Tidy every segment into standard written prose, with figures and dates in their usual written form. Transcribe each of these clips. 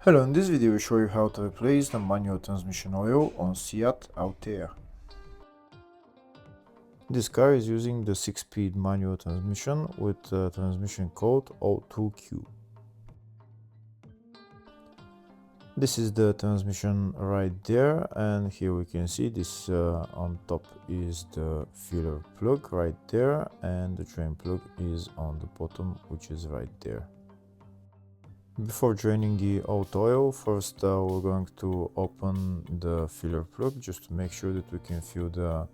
Hello, in this video we show you how to replace the manual transmission oil on Seat Altea. This car is using the 6-speed manual transmission with transmission code 02Q. This is the transmission right there, and here we can see this on top is the filler plug right there, and the drain plug is on the bottom, which is right there. Before draining the old oil, first we're going to open the filler plug just to make sure that we can fill the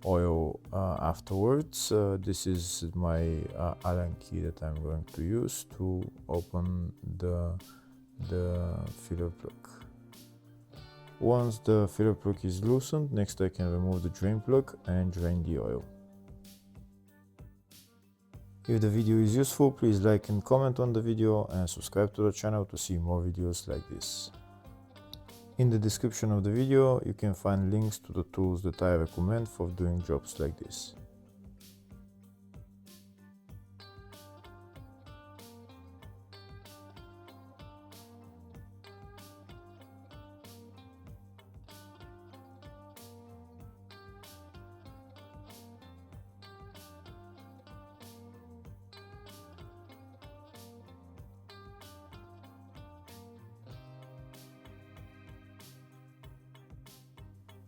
oil afterwards. This is my Allen key that I'm going to use to open the filler plug. Once the filler plug is loosened, next I can remove the drain plug and drain the oil. If the video is useful, please like and comment on the video and subscribe to the channel to see more videos like this. In the description of the video, you can find links to the tools that I recommend for doing jobs like this.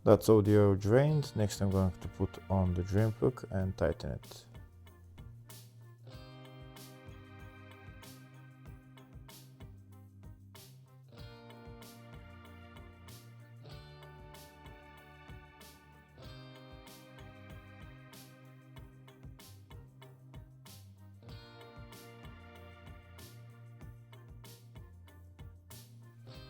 That's all the oil drained. Next I'm going to put on the drain plug and tighten it.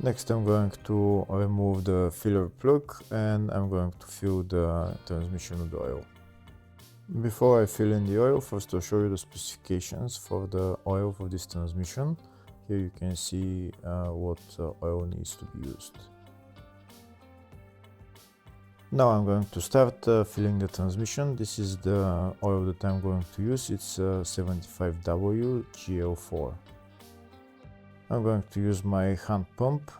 Next I'm going to remove the filler plug and I'm going to fill the transmission with oil. Before I fill in the oil, first I'll show you the specifications for the oil for this transmission. Here you can see what oil needs to be used. Now I'm going to start filling the transmission. This is the oil that I'm going to use. It's 75W GL4. I'm going to use my hand pump,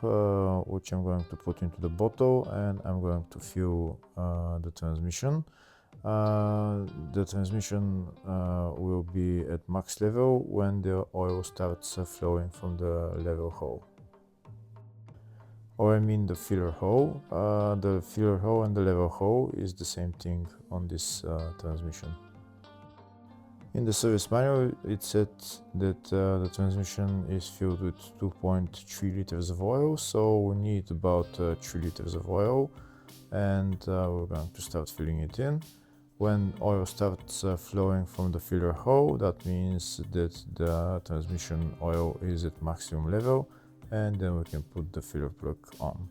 which I'm going to put into the bottle, and I'm going to fill the transmission. The transmission will be at max level when the oil starts flowing from the level hole. Or I mean the filler hole. The filler hole and the level hole is the same thing on this transmission. In the service manual, it said that the transmission is filled with 2.3 liters of oil, so we need about 3 liters of oil, and we're going to start filling it in. When oil starts flowing from the filler hole, that means that the transmission oil is at maximum level, and then we can put the filler plug on.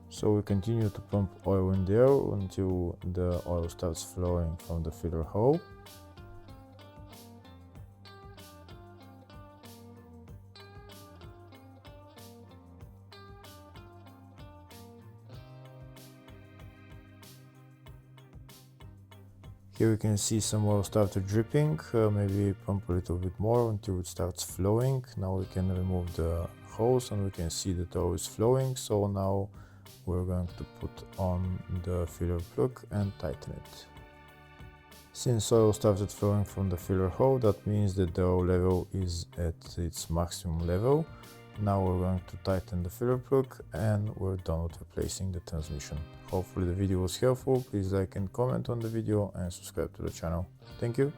So we continue to pump oil in there until the oil starts flowing from the filler hole. Here we can see some oil started dripping. Maybe pump a little bit more until it starts flowing. Now we can remove the hose and we can see that oil is flowing. So now we're going to put on the filler plug and tighten it. Since oil started flowing from the filler hole, that means that the oil level is at its maximum level. Now we're going to tighten the filler plug and we're done with replacing the transmission. Hopefully the video was helpful. Please like and comment on the video and subscribe to the channel. Thank you.